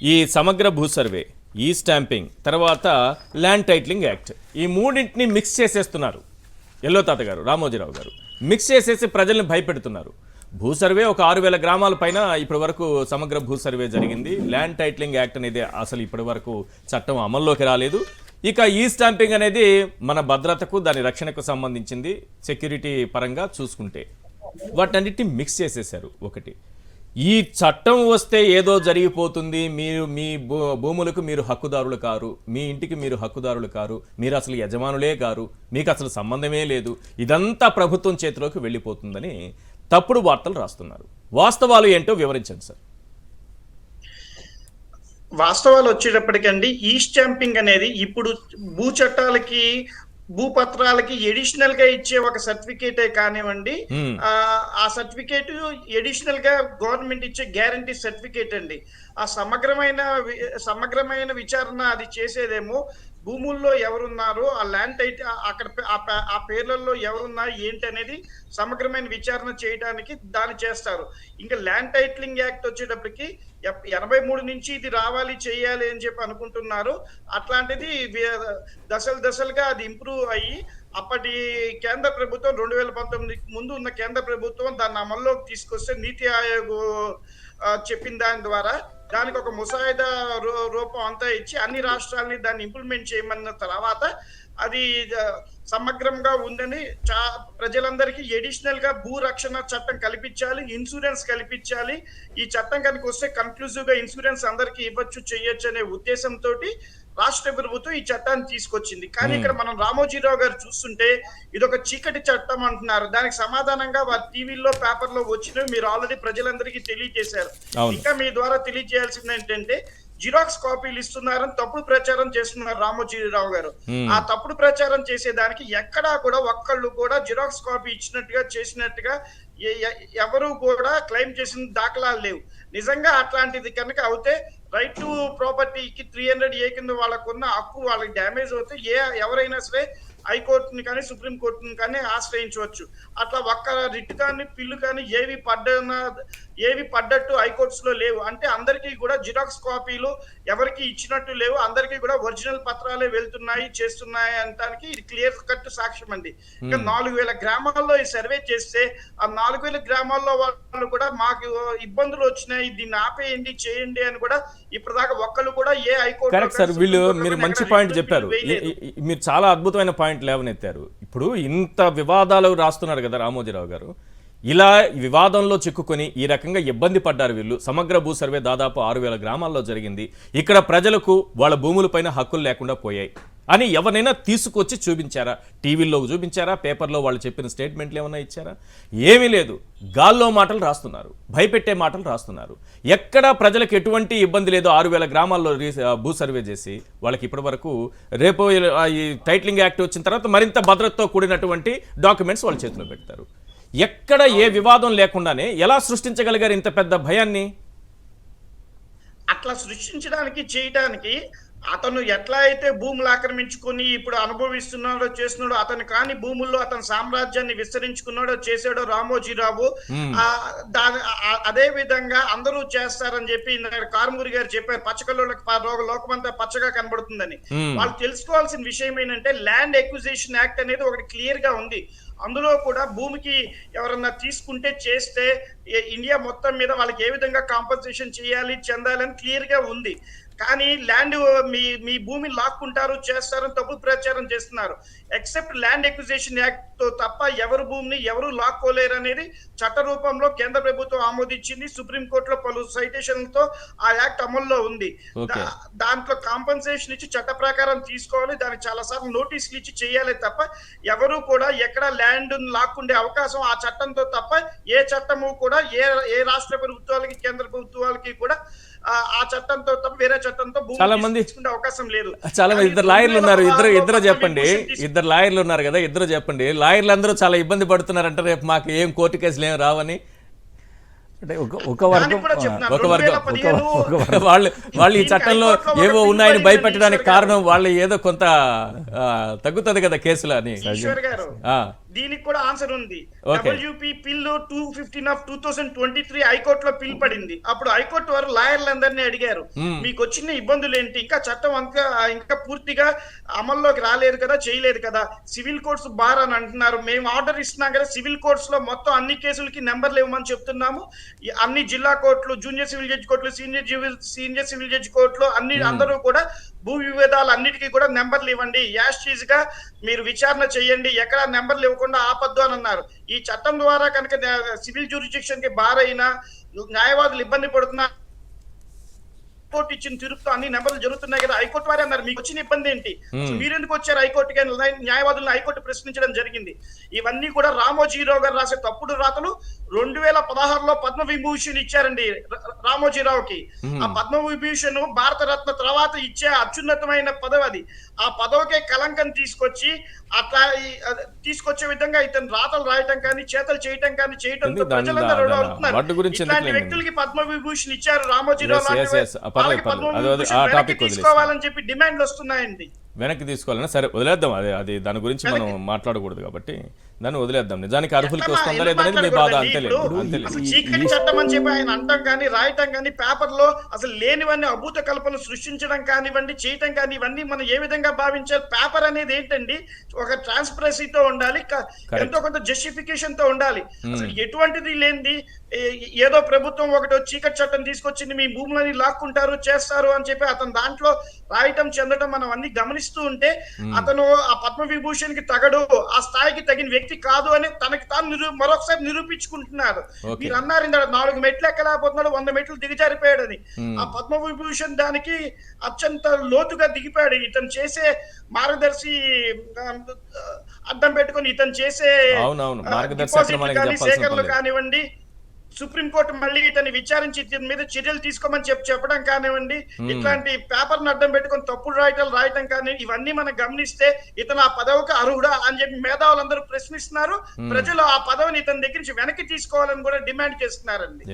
ఈ సమగ్ర భూ సర్వే, ఈ స్టాంపింగ్, తర్వాత ల్యాండ్ టైటిలింగ్ యాక్ట్, ఈ మూడింటిని మిక్స్ చేసేస్తున్నారు ఎల్లో తాత గారు, రామోజీరావు గారు. మిక్స్ చేసేసి ప్రజల్ని భయపెడుతున్నారు. భూ సర్వే ఒక 6,000 గ్రామాల పైన ఇప్పటి వరకు సమగ్ర భూ సర్వే జరిగింది. ల్యాండ్ టైటిలింగ్ యాక్ట్ అనేది అసలు ఇప్పటి వరకు చట్టం అమల్లోకి రాలేదు. ఇక ఈ స్టాంపింగ్ అనేది మన భద్రతకు, దాని రక్షణకు సంబంధించింది. సెక్యూరిటీ పరంగా చూసుకుంటే వాటన్నిటిని మిక్స్ చేసేసారు. ఒకటి, ఈ చట్టం వస్తే ఏదో జరిగిపోతుంది, మీరు మీ భూములకు మీరు హక్కుదారులు కారు, మీ ఇంటికి మీరు హక్కుదారులు కారు, మీరు అసలు యజమానులే కారు, మీకు అసలు సంబంధమే లేదు, ఇదంతా ప్రభుత్వం చేతిలోకి వెళ్ళిపోతుందని తప్పుడు వార్తలు రాస్తున్నారు. వాస్తవాలు ఏంటో వివరించండి సార్. వాస్తవాలు వచ్చేటప్పటికండి, ఈ స్టాంపింగ్ అనేది ఇప్పుడు భూ చట్టాలకి, భూపత్రాలకి ఎడిషనల్ గా ఇచ్చే ఒక సర్టిఫికేటే కానివ్వండి, ఆ సర్టిఫికేట్ ఎడిషనల్ గా గవర్నమెంట్ ఇచ్చే గ్యారంటీ సర్టిఫికేట్ అండి. ఆ సమగ్రమైన విచారణ అది చేసేదేమో భూముల్లో ఎవరున్నారు, ఆ ల్యాండ్ టైట్ అక్కడ ఆ పేర్లలో ఎవరున్నారు ఏంటి అనేది సమగ్రమైన విచారణ చేయడానికి దాన్ని చేస్తారు. ఇంకా ల్యాండ్ టైటిలింగ్ యాక్ట్ వచ్చేటప్పటికి 83 నుంచి ఇది రావాలి, చేయాలి అని చెప్పి అనుకుంటున్నారు. అట్లాంటిది దశలుగా అది ఇంప్రూవ్ అయ్యి అప్పటి కేంద్ర ప్రభుత్వం 2019 ముందు ఉన్న కేంద్ర ప్రభుత్వం దాన్ని అమల్లోకి తీసుకొస్తే నీతి ఆయోగ్ చెప్పిన దాని ద్వారా దానికి ఒక ముసాయిదా రూపం అంతా ఇచ్చి అన్ని రాష్ట్రాలని దాన్ని ఇంప్లిమెంట్ చేయమన్న తర్వాత అది సమగ్రంగా ఉందని ప్రజలందరికీ ఎడిషనల్ గా భూ రక్షణ చట్టం కల్పించాలి, ఇన్సూరెన్స్ కల్పించాలి. ఈ చట్టం కనుక వస్తే కన్క్లూజివ్ గా ఇన్సూరెన్స్ అందరికీ ఇవ్వచ్చు, చేయొచ్చు అనే ఉద్దేశంతో రాష్ట్ర ప్రభుత్వం ఈ చట్టాన్ని తీసుకొచ్చింది. కానీ ఇక్కడ మనం రామోజీరావు గారు చూస్తుంటే ఇదొక చీకటి చట్టం అంటున్నారు. దానికి సమాధానంగా వారి టీవీల్లో, పేపర్లో వచ్చినవి మీరు ఆల్రెడీ ప్రజలందరికీ తెలియజేశారు. ఇంకా మీ ద్వారా తెలియజేయాల్సింది ఏంటంటే, జిరాక్స్ కాపీలు ఇస్తున్నారని తప్పుడు ప్రచారం చేస్తున్నారు రామోజీరావు గారు. ఆ తప్పుడు ప్రచారం చేసేదానికి ఎక్కడా కూడా ఒక్కళ్ళు కూడా జిరాక్స్ కాపీ ఇచ్చినట్టుగా, చేసినట్టుగా ఎవరు కూడా క్లెయిమ్ చేసిన దాఖలాలు లేవు. నిజంగా అట్లాంటిది కనుక అవుతే రైట్ టు ప్రాపర్టీకి 300A కింద వాళ్ళకున్న హక్కు వాళ్ళకి డ్యామేజ్ అవుతే ఎవరైనా సరే హైకోర్టుని కానీ సుప్రీం కోర్టుని కానీ ఆశ్రయించవచ్చు. అట్లా ఒక్క రిట్ కానీ పిల్లు కానీ ఏవి పడ్డట్టు హైకోర్ట్స్ లో లేవు. అంటే అందరికీ కూడా జిరాక్స్ కాపీలు ఎవరికి ఇచ్చినట్టు లేవు, అందరికీ కూడా ఒరిజినల్ పత్రాలే వెళ్తున్నాయి, చేస్తున్నాయి అనడానికి ఇది క్లియర్ కట్ సాక్ష్యం అండి. ఇంకా 4,000 గ్రామాల్లో ఈ సర్వే చేస్తే ఆ 4,000 గ్రామాల్లో వాళ్ళు కూడా మాకు ఇబ్బందులు వచ్చినాయి, దీన్ని ఆపేయండి, చేయండి అని కూడా ఇప్పటిదాకా ఒక్కళ్ళు కూడా ఏ హైకోర్టు. కరెక్ట్ సార్, వీళ్ళు మీరు మంచి పాయింట్ చెప్పారు. మీరు చాలా అద్భుతమైన పాయింట్ లేవనెత్తారు. ఇప్పుడు ఇంత వివాదాలు రాస్తున్నారు కదా రామోజీరావు గారు, ఇలా వివాదంలో చిక్కుకొని ఈ రకంగా ఇబ్బంది పడ్డారు వీళ్ళు. సమగ్ర భూ సర్వే దాదాపు 6,000 గ్రామాల్లో జరిగింది. ఇక్కడ ప్రజలకు వాళ్ళ భూములపైన హక్కులు లేకుండా పోయాయి అని ఎవరైనా తీసుకొచ్చి చూపించారా? టీవీల్లో చూపించారా? పేపర్లో వాళ్ళు చెప్పిన స్టేట్మెంట్లు ఏమన్నా ఇచ్చారా? ఏమీ లేదు. గాల్లో మాటలు రాస్తున్నారు, భయపెట్టే మాటలు రాస్తున్నారు. ఎక్కడా ప్రజలకు ఎటువంటి ఇబ్బంది లేదు. 6,000 గ్రామాల్లో భూ సర్వే చేసి వాళ్ళకి ఇప్పటి వరకు రేపు ఈ టైటిలింగ్ యాక్ట్ వచ్చిన తర్వాత మరింత భద్రతతో కూడినటువంటి డాక్యుమెంట్స్ వాళ్ళ చేతిలో పెడతారు. ఎక్కడ ఏ వివాదం లేకుండానే ఎలా సృష్టించగలిగారు ఇంత పెద్ద భయాన్ని? అట్లా సృష్టించడానికి, చేయడానికి అతను ఎట్లా అయితే భూములు ఆక్రమించుకొని ఇప్పుడు అనుభవిస్తున్నాడో, చేస్తున్నాడో, అతను కాని భూముల్లో అతని సామ్రాజ్యాన్ని విస్తరించుకున్నాడో, చేసాడో రామోజీరావు, అదే విధంగా అందరూ చేస్తారని చెప్పి కారుమూరి గారు చెప్పారు. పచ్చకల్లోకి లోకమంతా పచ్చగా కనబడుతుందని. వాళ్ళు తెలుసుకోవాల్సిన విషయం ఏంటంటే, ల్యాండ్ ఎక్విజిషన్ యాక్ట్ అనేది ఒకటి క్లియర్ గా ఉంది. అందులో కూడా భూమికి ఎవరన్నా తీసుకుంటే, చేస్తే ఇండియా మొత్తం మీద వాళ్ళకి ఏ విధంగా కాంపన్సేషన్ చేయాలి, చెందాలని క్లియర్ గా ఉంది. కానీ ల్యాండ్ మీ భూమిని లాక్కుంటారు, చేస్తారని తప్పుడు ప్రచారం చేస్తున్నారు. ఎక్సెప్ట్ ల్యాండ్ ఎక్విజిషన్ యాక్ట్ తో తప్ప ఎవరు భూమిని ఎవరు లాక్కోలేరు అనేది చట్ట రూపంలో కేంద్ర ప్రభుత్వం ఆమోదించింది. సుప్రీంకోర్టులో పలు సైటేషన్లతో ఆ యాక్ట్ అమల్లో ఉంది. దాంట్లో కాంపన్సేషన్ ఇచ్చి చట్ట ప్రకారం తీసుకోవాలి, దానికి చాలా సార్లు నోటీసులు ఇచ్చి చేయాలి తప్ప ఎవరు కూడా ఎక్కడ ల్యాండ్ లాక్కుండే అవకాశం ఆ చట్టంతో తప్ప ఏ చట్టము కూడా ఏ రాష్ట్ర ప్రభుత్వాలకి, కేంద్ర ప్రభుత్వాలకి కూడా ఆ చట్టంతో తప్ప వేరే చట్టంతో చాలా మంది అవకాశం లేదు. చాలా మంది ఇద్దరు లాయర్లు ఉన్నారు. ఇద్దరు చెప్పండి, ఇద్దరు లాయర్లు ఉన్నారు కదా, ఇద్దరు చెప్పండి. లాయర్లు అందరూ చాలా ఇబ్బంది పడుతున్నారంటే రేపు మాకు ఏం కోర్టు కేసులు ఏం రావని. అంటే ఒక వర్గం వాళ్ళు ఈ చట్టంలో ఏవో ఉన్నాయని భయపెట్టడానికి కారణం వాళ్ళు ఏదో కొంత తగ్గుతుంది కదా కేసులు అని. దీనికి కూడా ఆన్సర్ ఉంది. Okay. WP పిల్ 215 ఆఫ్ 2023 హైకోర్టులో పిల్ పడింది. అప్పుడు హైకోర్టు వారు లాయర్లందరినీ అడిగారు, మీకు వచ్చిన ఇబ్బందులు ఏంటి, ఇంకా చట్టం ఇంకా పూర్తిగా అమల్లోకి రాలేదు కదా, చేయలేదు కదా, సివిల్ కోర్ట్స్ బార్ అని అంటున్నారు, మేము ఆర్డర్ ఇస్తున్నాం కదా, సివిల్ కోర్ట్స్ లో మొత్తం అన్ని కేసులకి నెంబర్లు ఇవ్వమని చెప్తున్నాము, అన్ని జిల్లా కోర్టులు, జూనియర్ సివిల్ జడ్జి కోర్టులు, సీనియర్ సివిల్ జడ్జి కోర్టులు అందరూ కూడా భూ వివాదాలు అన్నిటికీ కూడా నెంబర్లు ఇవ్వండి, యాస్టీజ్ గా మీరు విచారణ చేయండి, ఎక్కడ నెంబర్లు ఇవ్వకుండా ఆపద్దు అని అన్నారు. ఈ చట్టం ద్వారా కనుక సివిల్ జ్యూరిడిక్షన్ కి బారైనా న్యాయవాదులు ఇబ్బంది పడుతున్నా హైకోర్టు ఇచ్చిన తీర్పుతో అన్ని నెంబర్లు జరుగుతున్నాయి కదా, హైకోర్టు వారే అన్నారు మీకు వచ్చిన ఇబ్బంది ఏంటి, మీరెందుకు వచ్చారు హైకోర్టుకి, న్యాయవాదులను హైకోర్టు ప్రశ్నించడం జరిగింది. ఇవన్నీ కూడా రామోజీరావు గారు రాసే తప్పుడు రాతలు. 2016లో పద్మవిభూషణ్ ఇచ్చారండి రామోజీరావుకి. ఆ పద్మవిభూషణ్ భారతరత్న తర్వాత ఇచ్చే అత్యున్నతమైన పదవి అది. ఆ పదవికే కలంకం తీసుకొచ్చి అట్లా తీసుకొచ్చే విధంగా ఇతను రాతలు రాయటం కానీ చేతలు చేయటం కానీ చేయటంతో ప్రజలందరూ అవుతున్నారు. ఇట్లాంటి వ్యక్తులకి పద్మవిభూషణ్ ఇచ్చారు రామోజీరావు తీసుకోవాలని చెప్పి డిమాండ్లు వస్తున్నాయండి. వెనక్కి తీసుకోవాలన్నా సరే వదిలేద్దాం, అది దాని గురించి మనం మాట్లాడకూడదు కాబట్టి దాన్ని వదిలేద్దాం. నిజానికి అర్హులకి వస్తుందా లేదనేది మీ బాధ, అంతేలేదు. చీకటి చట్టం అని చెప్పి ఆయన అంటాం కానీ రాయటం కానీ పేపర్ లో అసలు లేనివన్నీ అభూత కల్పనలు సృష్టించడం కానివ్వండి, చేయటం కానీ ఇవన్నీ మనం ఏ విధంగా భావించాలి. పేపర్ అనేది ఏంటండి, ఒక ట్రాన్స్పరెన్సీతో ఉండాలి, ఎంతో కొంత జస్టిఫికేషన్ తో ఉండాలి. అసలు ఎటువంటిది లేనిది ఏదో ప్రభుత్వం ఒకటి చీకటి చట్టం తీసుకొచ్చింది, మీ భూములని లాక్కుంటారు చేస్తారు అని చెప్పి అతను దాంట్లో రాయటం చెందడం మనం అన్ని గమనిస్తూ ఉంటే అతను ఆ పద్మవిభూషణ్ కి తగడు, ఆ స్థాయికి తగిన వ్యక్తి కాదు అని తనకి తాను మరొకసారి నిరూపించుకుంటున్నారు. మీరు అన్నారు 4 మెట్లు ఎక్కలేకపోతున్నాడు, 100 మెట్లు దిగజారిపోయాడని. ఆ పద్మవిభూషణ్ దానికి అత్యంత లోతుగా దిగిపోయాడు. ఇతను చేసే మార్గదర్శి అడ్డం పెట్టుకుని ఇతను చేసే సేకరణలు కానివ్వండి, సుప్రీంకోర్టు మళ్ళీ ఇతన్ని విచారించి ఇతని మీద చర్యలు తీసుకోమని చెప్పడం కానివ్వండి, ఇట్లాంటి పేపర్ అడ్డం పెట్టుకొని తప్పుడు రాయటం కానీ ఇవన్నీ మనం గమనిస్తే ఇతను ఆ పదవికి అర్హుడా అని చెప్పి మేధావులందరూ ప్రశ్నిస్తున్నారు. ప్రజలు ఆ పదవిని ఇతని దగ్గర నుంచి వెనక్కి తీసుకోవాలని కూడా డిమాండ్ చేస్తున్నారండి.